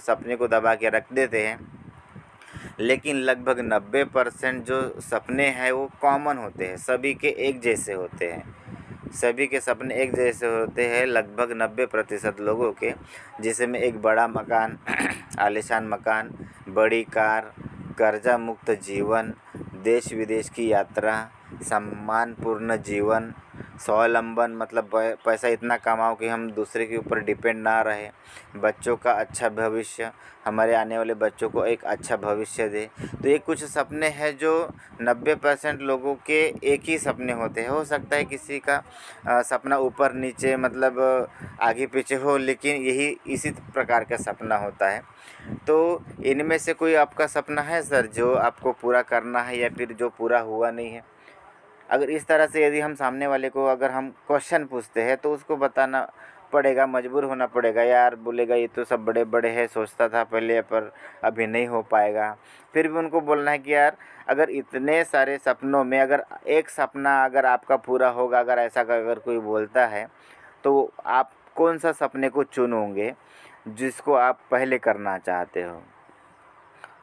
सपने को दबा के रख देते हैं, लेकिन लगभग 90% जो सपने हैं वो कॉमन होते हैं, सभी के एक जैसे होते हैं। सभी के सपने एक जैसे होते हैं लगभग 90% लोगों के, जिसमें एक बड़ा मकान, आलीशान मकान, बड़ी कार, कर्जा मुक्त जीवन, देश विदेश की यात्रा, सम्मानपूर्ण जीवन, स्वावलंबन मतलब पैसा इतना कमाओ कि हम दूसरे के ऊपर डिपेंड ना रहे, बच्चों का अच्छा भविष्य, हमारे आने वाले बच्चों को एक अच्छा भविष्य दे। तो ये कुछ सपने हैं जो 90% लोगों के एक ही सपने होते हैं। हो सकता है किसी का सपना ऊपर नीचे मतलब आगे पीछे हो, लेकिन यही इसी प्रकार का सपना होता है। तो इनमें से कोई आपका सपना है सर जो आपको पूरा करना है या फिर जो पूरा हुआ नहीं है? अगर इस तरह से यदि हम सामने वाले को अगर हम क्वेश्चन पूछते हैं तो उसको बताना पड़ेगा, मजबूर होना पड़ेगा। यार बोलेगा ये तो सब बड़े बड़े हैं, सोचता था पहले पर अभी नहीं हो पाएगा। फिर भी उनको बोलना है कि यार अगर इतने सारे सपनों में अगर एक सपना अगर आपका पूरा होगा, अगर ऐसा अगर कोई बोलता है तो आप कौन सा सपने को चुनोगे जिसको आप पहले करना चाहते हो?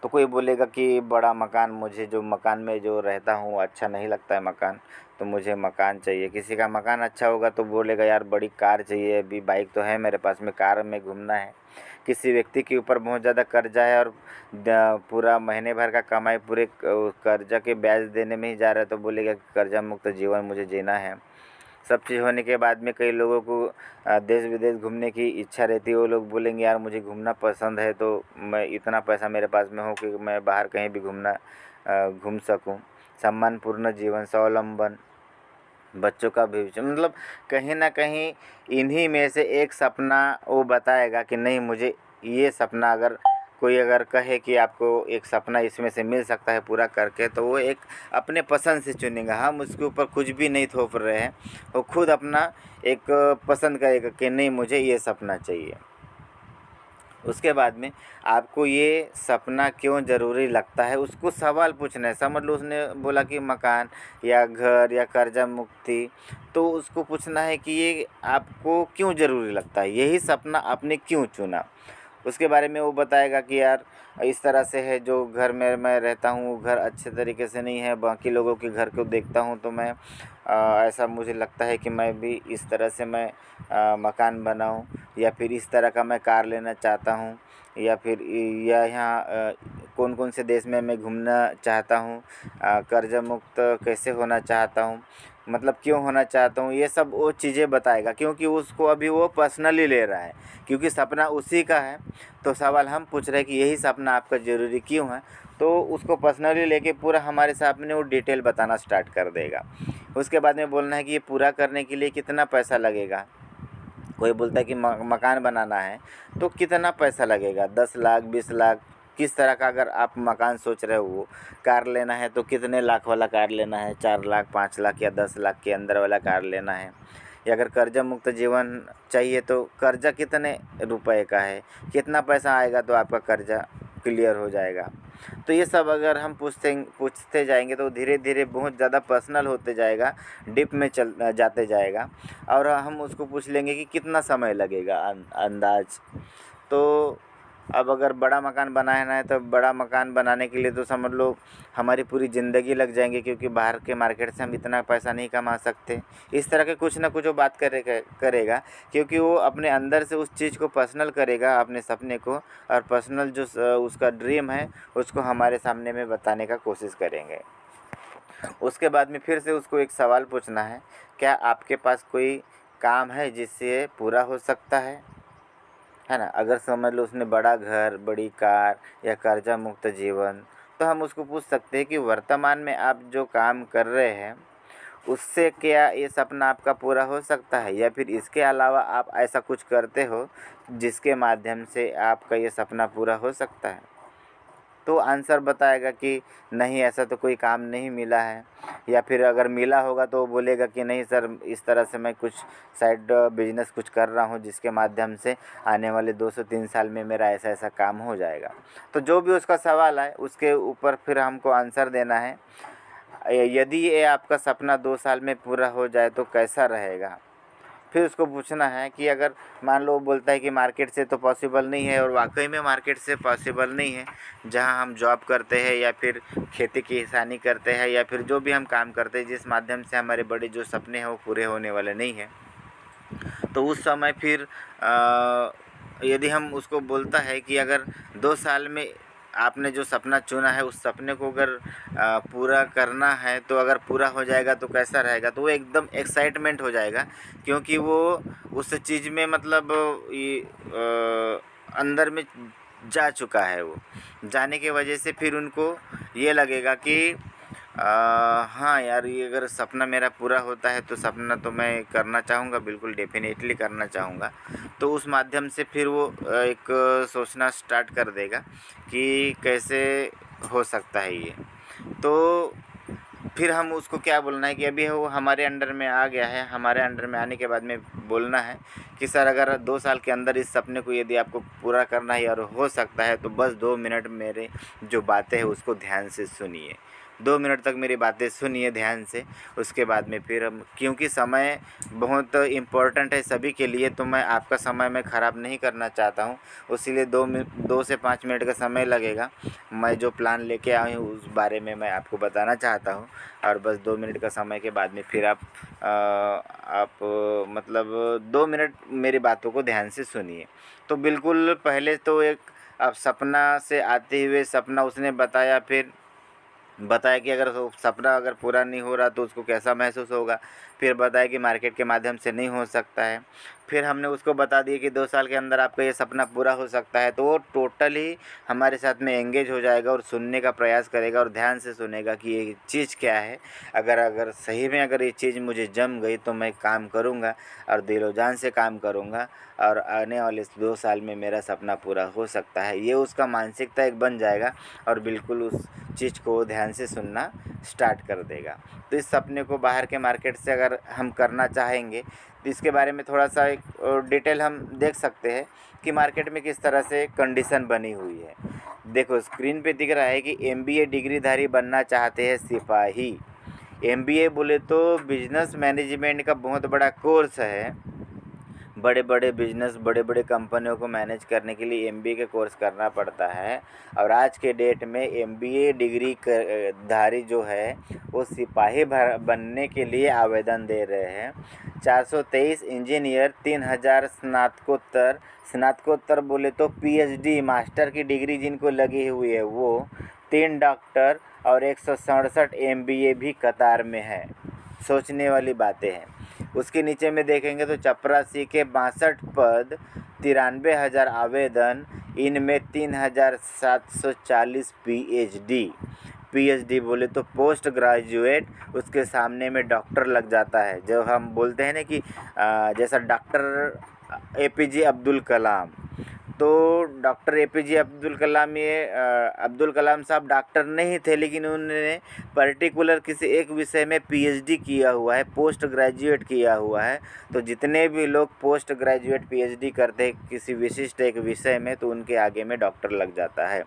तो कोई बोलेगा कि बड़ा मकान, मुझे जो मकान में जो रहता हूँ अच्छा नहीं लगता है मकान, तो मुझे मकान चाहिए। किसी का मकान अच्छा होगा तो बोलेगा यार बड़ी कार चाहिए, अभी बाइक तो है मेरे पास में, कार में घूमना है। किसी व्यक्ति के ऊपर बहुत ज़्यादा कर्जा है और पूरा महीने भर का कमाई पूरे कर्जा के ब्याज देने में ही जा रहा है, तो बोलेगा कि कर्जा मुक्त जीवन मुझे जीना है। सब चीज़ होने के बाद में कई लोगों को देश विदेश घूमने की इच्छा रहती है। वो लोग बोलेंगे यार मुझे घूमना पसंद है, तो मैं इतना पैसा मेरे पास में हो कि मैं बाहर कहीं भी घूम सकूं। सम्मानपूर्ण जीवन, स्वावलंबन, बच्चों का भविष्य, मतलब कहीं ना कहीं इन्हीं में से एक सपना वो बताएगा कि नहीं मुझे ये सपना, अगर कोई अगर कहे कि आपको एक सपना इसमें से मिल सकता है पूरा करके, तो वो एक अपने पसंद से चुनेगा। हम उसके ऊपर कुछ भी नहीं थोप रहे हैं, वो खुद अपना एक पसंद करेगा कि नहीं मुझे ये सपना चाहिए। उसके बाद में आपको ये सपना क्यों ज़रूरी लगता है उसको सवाल पूछना है। समझ लो उसने बोला कि मकान या घर या कर्जा मुक्ति, तो उसको पूछना है कि ये आपको क्यों ज़रूरी लगता है, यही सपना आपने क्यों चुना। उसके बारे में वो बताएगा कि यार इस तरह से है, जो घर में मैं रहता हूँ वो घर अच्छे तरीके से नहीं है, बाकी लोगों के घर को देखता हूँ तो मैं ऐसा मुझे लगता है कि मैं भी इस तरह से मैं मकान बनाऊँ, या फिर इस तरह का मैं कार लेना चाहता हूँ, या फिर या यहाँ कौन कौन से देश में मैं घूमना चाहता हूँ, कर्जा मुक्त कैसे होना चाहता हूँ, मतलब क्यों होना चाहता हूँ, ये सब वो चीज़ें बताएगा। क्योंकि उसको अभी वो पर्सनली ले रहा है, क्योंकि सपना उसी का है। तो सवाल हम पूछ रहे हैं कि यही सपना आपका ज़रूरी क्यों है, तो उसको पर्सनली लेके पूरा हमारे सामने वो डिटेल बताना स्टार्ट कर देगा। उसके बाद में बोलना है कि ये पूरा करने के लिए कितना पैसा लगेगा। कोई बोलता है कि मकान बनाना है तो कितना पैसा लगेगा, 10 लाख 20 लाख, किस तरह का अगर आप मकान सोच रहे हो। कार लेना है तो कितने लाख वाला कार लेना है, 4 लाख 5 लाख या 10 लाख के अंदर वाला कार लेना है। या अगर कर्जा मुक्त जीवन चाहिए तो कर्जा कितने रुपए का है, कितना पैसा आएगा तो आपका कर्जा क्लियर हो जाएगा। तो ये सब अगर हम पूछते जाएंगे तो धीरे धीरे बहुत ज़्यादा पर्सनल होते जाएगा, डीप में चल जाते जाएगा। और हम उसको पूछ लेंगे कि कितना समय लगेगा अंदाज। तो अब अगर बड़ा मकान बनाना है तो बड़ा मकान बनाने के लिए तो समझ लो हमारी पूरी ज़िंदगी लग जाएंगी, क्योंकि बाहर के मार्केट से हम इतना पैसा नहीं कमा सकते। इस तरह के कुछ ना कुछ वो बात करेगा, क्योंकि वो अपने अंदर से उस चीज़ को पर्सनल करेगा, अपने सपने को, और पर्सनल जो उसका ड्रीम है उसको हमारे सामने में बताने का कोशिश करेंगे। उसके बाद में फिर से उसको एक सवाल पूछना है, क्या आपके पास कोई काम है जिससे पूरा हो सकता है ना। अगर समझ लो उसने बड़ा घर, बड़ी कार या कर्जा मुक्त जीवन, तो हम उसको पूछ सकते हैं कि वर्तमान में आप जो काम कर रहे हैं उससे क्या ये सपना आपका पूरा हो सकता है, या फिर इसके अलावा आप ऐसा कुछ करते हो जिसके माध्यम से आपका ये सपना पूरा हो सकता है। तो आंसर बताएगा कि नहीं ऐसा तो कोई काम नहीं मिला है, या फिर अगर मिला होगा तो वो बोलेगा कि नहीं सर इस तरह से मैं कुछ साइड बिजनेस कुछ कर रहा हूँ जिसके माध्यम से आने वाले 2 से 3 साल में मेरा ऐसा ऐसा काम हो जाएगा। तो जो भी उसका सवाल है उसके ऊपर फिर हमको आंसर देना है। यदि ये आपका सपना 2 साल में पूरा हो जाए तो कैसा रहेगा, फिर उसको पूछना है कि अगर मान लो वो बोलता है कि मार्केट से तो पॉसिबल नहीं है, और वाकई में मार्केट से पॉसिबल नहीं है, जहाँ हम जॉब करते हैं या फिर खेती किसानी करते हैं या फिर जो भी हम काम करते हैं जिस माध्यम से हमारे बड़े जो सपने हैं वो पूरे होने वाले नहीं हैं, तो उस समय फिर यदि हम उसको बोलता है कि अगर 2 साल में आपने जो सपना चुना है उस सपने को अगर पूरा करना है तो अगर पूरा हो जाएगा तो कैसा रहेगा, तो वो एकदम एक्साइटमेंट हो जाएगा, क्योंकि वो उस चीज़ में मतलब ये अंदर में जा चुका है। वो जाने की वजह से फिर उनको ये लगेगा कि हाँ यार, ये अगर सपना मेरा पूरा होता है तो सपना तो मैं करना चाहूँगा, बिल्कुल डेफिनेटली करना चाहूँगा। तो उस माध्यम से फिर वो एक सोचना स्टार्ट कर देगा कि कैसे हो सकता है ये। तो फिर हम उसको क्या बोलना है कि अभी वो हमारे अंडर में आ गया है, हमारे अंडर में आने के बाद में बोलना है कि सर अगर 2 साल के अंदर इस सपने को यदि आपको पूरा करना है और हो सकता है तो बस 2 मिनट मेरे जो बातें हैं उसको ध्यान से सुनिए। 2 मिनट तक मेरी बातें सुनिए ध्यान से। उसके बाद में फिर हम, क्योंकि समय बहुत इम्पोर्टेंट है सभी के लिए, तो मैं आपका समय मैं ख़राब नहीं करना चाहता हूँ, इसीलिए 2 से 5 मिनट का समय लगेगा। मैं जो प्लान लेके आया हूँ उस बारे में मैं आपको बताना चाहता हूँ, और बस 2 मिनट का समय के बाद में फिर आप मतलब 2 मिनट मेरी बातों को ध्यान से सुनिए। तो बिल्कुल पहले तो एक अब सपना से आते हुए सपना उसने बताया, फिर बताया कि अगर सपना अगर पूरा नहीं हो रहा तो उसको कैसा महसूस होगा। फिर बताया कि मार्केट के माध्यम से नहीं हो सकता है। फिर हमने उसको बता दिया कि 2 साल के अंदर आपका ये सपना पूरा हो सकता है, तो वो टोटली हमारे साथ में एंगेज हो जाएगा और सुनने का प्रयास करेगा और ध्यान से सुनेगा कि ये चीज़ क्या है। अगर सही में अगर ये चीज़ मुझे जम गई तो मैं काम करूँगा और दिलो जान से काम करूँगा, और आने वाले 2 साल में मेरा सपना पूरा हो सकता है। ये उसका मानसिकता एक बन जाएगा और बिल्कुल उस चीज़ को ध्यान से सुनना स्टार्ट कर देगा। तो इस सपने को बाहर के मार्केट से अगर हम करना चाहेंगे तो इसके बारे में थोड़ा सा एक डिटेल हम देख सकते हैं कि मार्केट में किस तरह से कंडीशन बनी हुई है। देखो स्क्रीन पे दिख रहा है कि MBA डिग्रीधारी बनना चाहते हैं सिपाही। MBA बोले तो बिजनेस मैनेजमेंट का बहुत बड़ा कोर्स है। बड़े बड़े बिजनेस, बड़े बड़े कंपनियों को मैनेज करने के लिए MBA का कोर्स करना पड़ता है, और आज के डेट में MBA डिग्री धारी जो है वो सिपाही बनने के लिए आवेदन दे रहे हैं। 423 इंजीनियर, 3000 स्नातकोत्तर बोले तो PhD मास्टर की डिग्री जिनको लगी हुई है वो, 3 डॉक्टर और 167 MBA भी कतार में है। सोचने वाली बातें हैं। उसके नीचे में देखेंगे तो चपरासी के 62 पद, 93,000 आवेदन, इनमें 3,740 PhD बोले तो पोस्ट ग्रेजुएट, उसके सामने में डॉक्टर लग जाता है। जब हम बोलते हैं ना कि जैसा डॉक्टर APJ अब्दुल कलाम, तो डॉक्टर APJ अब्दुल कलाम, ये अब्दुल कलाम साहब डॉक्टर नहीं थे, लेकिन उन्होंने पर्टिकुलर किसी एक विषय में PhD किया हुआ है, पोस्ट ग्रेजुएट किया हुआ है। तो जितने भी लोग पोस्ट ग्रेजुएट PhD करते हैं किसी विशिष्ट एक विषय में, तो उनके आगे में डॉक्टर लग जाता है।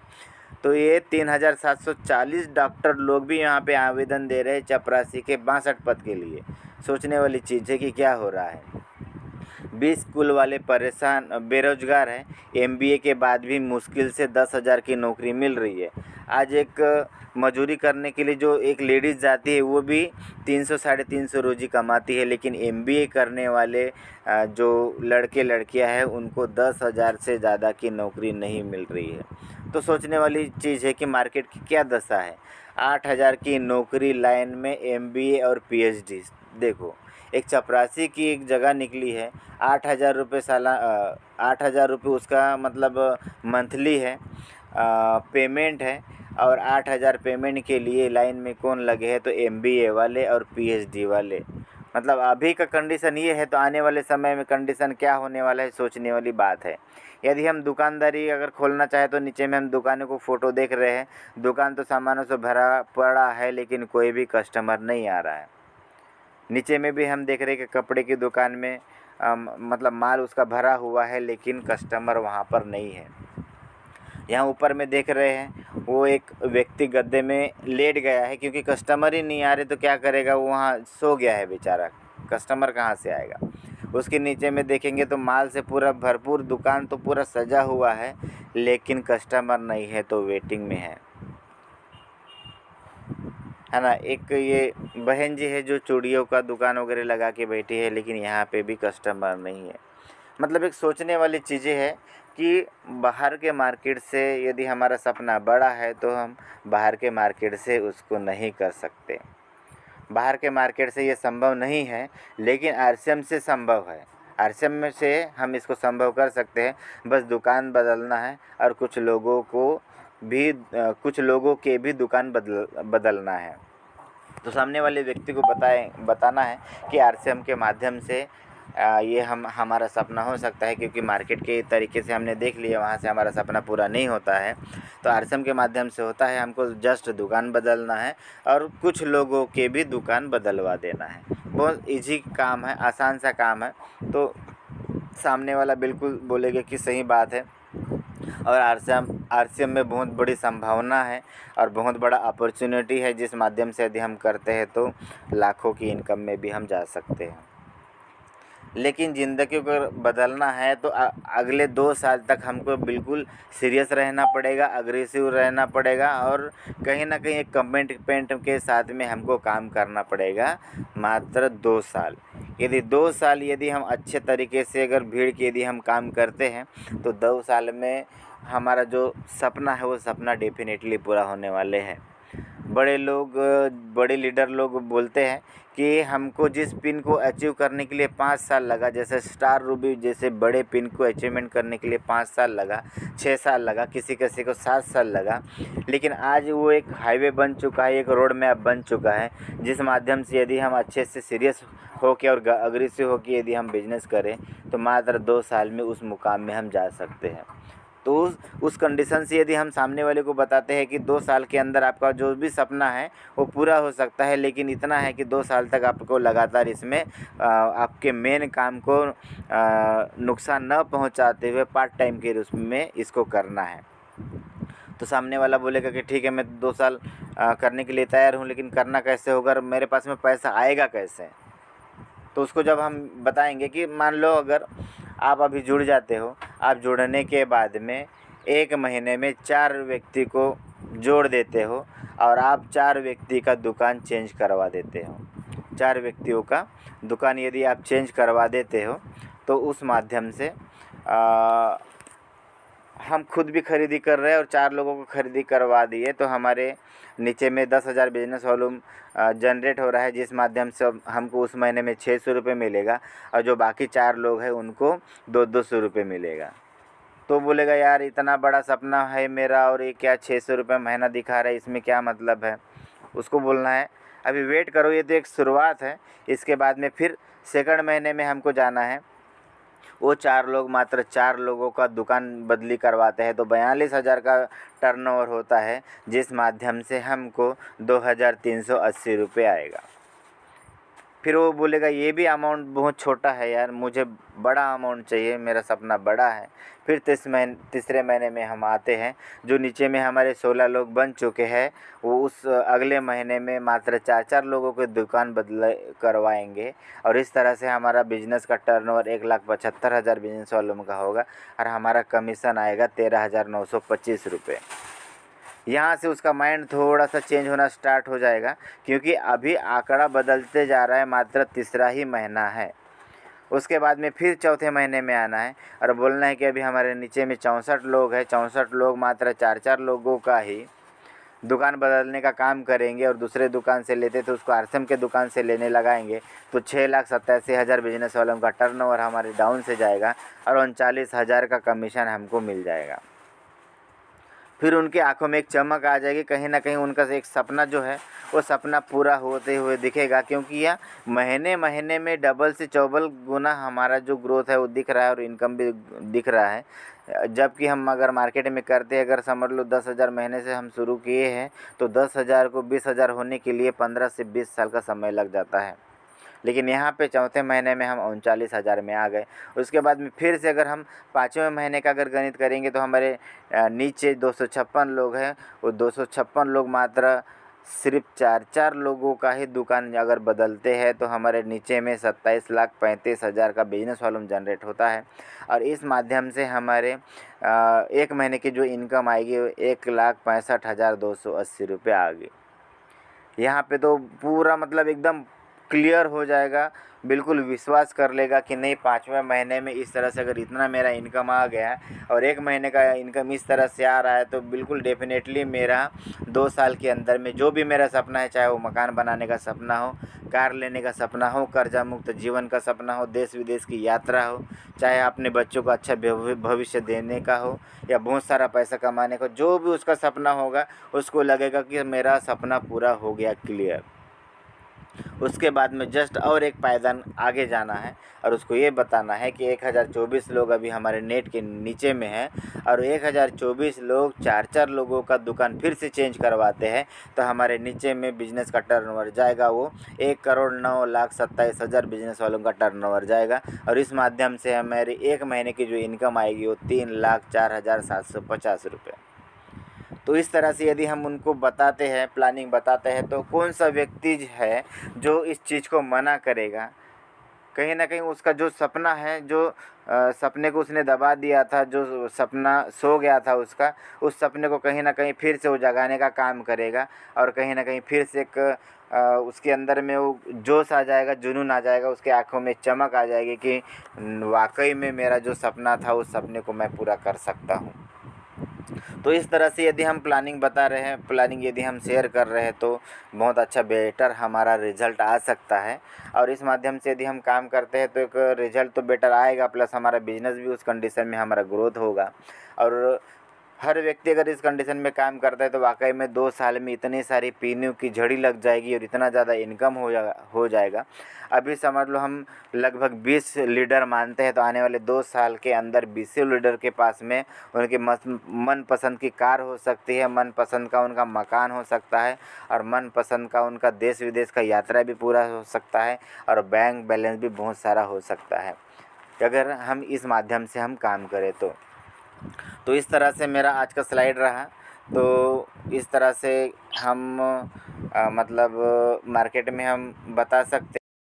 तो ये 3,740 डॉक्टर लोग भी यहाँ पे आवेदन दे रहे हैं चपरासी के 62 पद के लिए। सोचने वाली चीज़ है कि क्या हो रहा है। 20 स्कूल वाले परेशान बेरोजगार हैं। MBA के बाद भी मुश्किल से 10,000 की नौकरी मिल रही है। आज एक मजदूरी करने के लिए जो एक लेडीज़ जाती है वो भी 300 साढ़े 300 रोज़ी कमाती है, लेकिन MBA करने वाले जो लड़के लड़कियां हैं उनको 10,000 से ज़्यादा की नौकरी नहीं मिल रही है। तो सोचने वाली चीज़ है कि मार्केट की क्या दशा है। 8,000 की नौकरी लाइन में MBA और PhD। देखो एक चपरासी की एक जगह निकली है, 8,000 रुपये 8,000 रुपये उसका मतलब मंथली है, पेमेंट है, और 8,000 पेमेंट के लिए लाइन में कौन लगे हैं, तो MBA वाले और PhD वाले। मतलब अभी का कंडीशन ये है, तो आने वाले समय में कंडीशन क्या होने वाला है, सोचने वाली बात है। यदि हम दुकानदारी अगर खोलना चाहें तो नीचे में हम दुकानों को फ़ोटो देख रहे हैं, दुकान तो सामानों से भरा पड़ा है लेकिन कोई भी कस्टमर नहीं आ रहा है। नीचे में भी हम देख रहे हैं कि कपड़े की दुकान में मतलब माल उसका भरा हुआ है लेकिन कस्टमर वहाँ पर नहीं है। यहाँ ऊपर में देख रहे हैं वो एक व्यक्ति गद्दे में लेट गया है, क्योंकि कस्टमर ही नहीं आ रहे तो क्या करेगा, वो वहाँ सो गया है बेचारा, कस्टमर कहाँ से आएगा। उसके नीचे में देखेंगे तो माल से पूरा भरपूर, दुकान तो पूरा सजा हुआ है, लेकिन कस्टमर नहीं है तो वेटिंग में है ना। एक ये बहन जी है जो चूड़ियों का दुकान वगैरह लगा के बैठी है, लेकिन यहाँ पे भी कस्टमर नहीं है। मतलब एक सोचने वाली चीज़ें है कि बाहर के मार्केट से यदि हमारा सपना बड़ा है तो हम बाहर के मार्केट से उसको नहीं कर सकते। बाहर के मार्केट से ये संभव नहीं है, लेकिन आरसीएम से संभव है। आरसीएम में से हम इसको संभव कर सकते हैं, बस दुकान बदलना है और कुछ लोगों के भी दुकान बदलना है। तो सामने वाले व्यक्ति को बताना है कि आरसीएम के माध्यम से ये हमारा सपना हो सकता है, क्योंकि मार्केट के तरीके से हमने देख लिया, वहाँ से हमारा सपना पूरा नहीं होता है। तो आरसीएम के माध्यम से होता है, हमको जस्ट दुकान बदलना है और कुछ लोगों के भी दुकान बदलवा देना है। बहुत इजी काम है, आसान सा काम है। तो सामने वाला बिल्कुल बोलेगा कि सही बात है, और आरसीएम में बहुत बड़ी संभावना है और बहुत बड़ा अपॉर्चुनिटी है, जिस माध्यम से यदि हम करते हैं तो लाखों की इनकम में भी हम जा सकते हैं। लेकिन ज़िंदगी को बदलना है तो अगले 2 साल तक हमको बिल्कुल सीरियस रहना पड़ेगा, अग्रेसिव रहना पड़ेगा, और कहीं ना कहीं एक कमिटमेंट के साथ में हमको काम करना पड़ेगा। मात्र 2 साल, यदि 2 साल यदि हम अच्छे तरीके से अगर भीड़ के यदि हम काम करते हैं तो 2 साल में हमारा जो सपना है वो सपना डेफिनेटली पूरा होने वाले हैं। बड़े लीडर लोग बोलते हैं कि हमको जिस पिन को अचीव करने के लिए 5 साल लगा, जैसे स्टार रूबी जैसे बड़े पिन को अचीवमेंट करने के लिए 5 साल लगा, 6 साल लगा, किसी को 7 साल लगा, लेकिन आज वो एक हाईवे बन चुका है, एक रोड मैप बन चुका है, जिस माध्यम से यदि हम अच्छे से सीरियस होकर और अग्रेसिव होकर यदि हम बिजनेस करें तो मात्र 2 साल में उस मुकाम में हम जा सकते हैं। तो उस कंडीशन से यदि हम सामने वाले को बताते हैं कि 2 साल के अंदर आपका जो भी सपना है वो पूरा हो सकता है, लेकिन इतना है कि 2 साल तक आपको लगातार इसमें आपके मेन काम को नुकसान न पहुंचाते हुए पार्ट टाइम के रूप में इसको करना है। तो सामने वाला बोलेगा कि ठीक है, मैं 2 साल करने के लिए तैयार हूँ, लेकिन करना कैसे होगा, मेरे पास में पैसा आएगा कैसे। तो उसको जब हम बताएंगे कि मान लो अगर आप अभी जुड़ जाते हो, आप जुड़ने के बाद में 1 महीने में 4 व्यक्ति को जोड़ देते हो और आप 4 व्यक्ति का दुकान चेंज करवा देते हो। 4 व्यक्तियों का दुकान यदि आप चेंज करवा देते हो तो उस माध्यम से हम खुद भी खरीदी कर रहे हैं और 4 लोगों को खरीदी करवा दिए, तो हमारे नीचे में 10,000 बिजनेस वॉल्यूम जनरेट हो रहा है, जिस माध्यम से हमको उस महीने में 600 रुपये मिलेगा और जो बाकी 4 लोग हैं उनको 200 रुपये मिलेगा। तो बोलेगा यार इतना बड़ा सपना है मेरा और ये क्या 600 रुपये महीना दिखा रहा है, इसमें क्या मतलब है। उसको बोलना है अभी वेट करो, ये तो एक शुरुआत है, इसके बाद में फिर सेकंड महीने में हमको जाना है। वो 4 लोग मात्र 4 लोगों का दुकान बदली करवाते हैं तो 42,000 का टर्नओवर होता है, जिस माध्यम से हमको 2,380 रुपये आएगा। फिर वो बोलेगा ये भी अमाउंट बहुत छोटा है यार, मुझे बड़ा अमाउंट चाहिए, मेरा सपना बड़ा है। फिर तीसरे महीने में हम आते हैं, जो नीचे में हमारे 16 लोग बन चुके हैं, वो उस अगले महीने में मात्र 4 लोगों को दुकान बदल करवाएंगे और इस तरह से हमारा बिजनेस का टर्नओवर 1,75,000 बिजनेस वालों का होगा और हमारा कमीशन आएगा 13,925 रुपये। यहाँ से उसका माइंड थोड़ा सा चेंज होना स्टार्ट हो जाएगा, क्योंकि अभी आंकड़ा बदलते जा रहा है, मात्र तीसरा ही महीना है। उसके बाद में फिर चौथे महीने में आना है और बोलना है कि अभी हमारे नीचे में 64 लोग हैं, 64 लोग मात्र 4 लोगों का ही दुकान बदलने का काम करेंगे और दूसरे दुकान से लेते तो उसको आरसीएम के दुकान से लेने लगाएंगे, तो 6,87,000 बिजनेस वालों का टर्नओवर हमारे डाउन से जाएगा और 39,000 का कमीशन हमको मिल जाएगा। फिर उनकी आंखों में एक चमक आ जाएगी, कहीं ना कहीं उनका एक सपना जो है वो सपना पूरा होते हुए दिखेगा, क्योंकि यह महीने महीने में डबल से चौबल गुना हमारा जो ग्रोथ है वो दिख रहा है और इनकम भी दिख रहा है। जबकि हम अगर मार्केट में करते हैं, अगर समझ लो 10,000 महीने से हम शुरू किए हैं तो 10,000 को 20,000 होने के लिए 15 से 20 साल का समय लग जाता है, लेकिन यहाँ पे चौथे महीने में हम 39,000 में आ गए। उसके बाद में फिर से अगर हम 5वें महीने का अगर गणित करेंगे तो हमारे नीचे 256 लोग हैं, वो 256 लोग मात्र सिर्फ 4-4 लोगों का ही दुकान अगर बदलते हैं तो हमारे नीचे में 27,35,000 का बिजनेस वॉल्यूम जनरेट होता है। और इस माध्यम से हमारे 1 महीने की जो इनकम आएगी वो 1,65,280 रुपये आ गई। यहाँ पे तो पूरा मतलब एकदम क्लियर हो जाएगा, बिल्कुल विश्वास कर लेगा कि नहीं 5वें महीने में इस तरह से अगर इतना मेरा इनकम आ गया और 1 महीने का इनकम इस तरह से आ रहा है तो बिल्कुल डेफिनेटली मेरा 2 साल के अंदर में जो भी मेरा सपना है, चाहे वो मकान बनाने का सपना हो, कार लेने का सपना हो, कर्जा मुक्त जीवन का सपना हो, देश विदेश की यात्रा हो, चाहे अपने बच्चों को अच्छा भविष्य देने का हो या बहुत सारा पैसा कमाने का, जो भी उसका सपना होगा उसको लगेगा कि मेरा सपना पूरा हो गया क्लियर। उसके बाद में जस्ट और एक पायदान आगे जाना है और उसको ये बताना है कि 1024 लोग अभी हमारे नेट के नीचे में हैं और 1024 लोग 4-4 लोगों का दुकान फिर से चेंज करवाते हैं तो हमारे नीचे में बिजनेस का टर्नओवर जाएगा वो 1,09,27,000 बिजनेस वालों का टर्नओवर जाएगा। और इस माध्यम से हमारी 1 महीने की जो इनकम आएगी वो 3,04,750 रुपये। तो इस तरह से यदि हम उनको बताते हैं, प्लानिंग बताते हैं, तो कौन सा व्यक्ति है जो इस चीज़ को मना करेगा। कहीं ना कहीं उसका जो सपना है, जो सपने को उसने दबा दिया था, जो सपना सो गया था उसका, उस सपने को कहीं ना कहीं फिर से वो जगाने का काम करेगा और कहीं ना कहीं फिर से एक उसके अंदर में वो जोश आ जाएगा, जुनून आ जाएगा, उसके आँखों में चमक आ जाएगी कि वाकई में मेरा जो सपना था उस सपने को मैं पूरा कर सकता हूँ। तो इस तरह से यदि हम प्लानिंग बता रहे हैं, प्लानिंग यदि हम शेयर कर रहे हैं तो बहुत अच्छा बेटर हमारा रिज़ल्ट आ सकता है। और इस माध्यम से यदि हम काम करते हैं तो एक रिज़ल्ट तो बेटर आएगा, प्लस हमारा बिजनेस भी उस कंडीशन में हमारा ग्रोथ होगा। और हर व्यक्ति अगर इस कंडीशन में काम करता है तो वाकई में 2 साल में इतनी सारी पीने की झड़ी लग जाएगी और इतना ज़्यादा इनकम हो जाएगा। अभी समझ लो हम लगभग 20 लीडर मानते हैं तो आने वाले 2 साल के अंदर 20 लीडर के पास में उनके मनपसंद की कार हो सकती है, मनपसंद का उनका मकान हो सकता है और मनपसंद का उनका देश विदेश का यात्रा भी पूरा हो सकता है और बैंक बैलेंस भी बहुत सारा हो सकता है अगर हम इस माध्यम से हम काम करें तो इस तरह से मेरा आज का स्लाइड रहा। तो इस तरह से हम मतलब मार्केट में हम बता सकते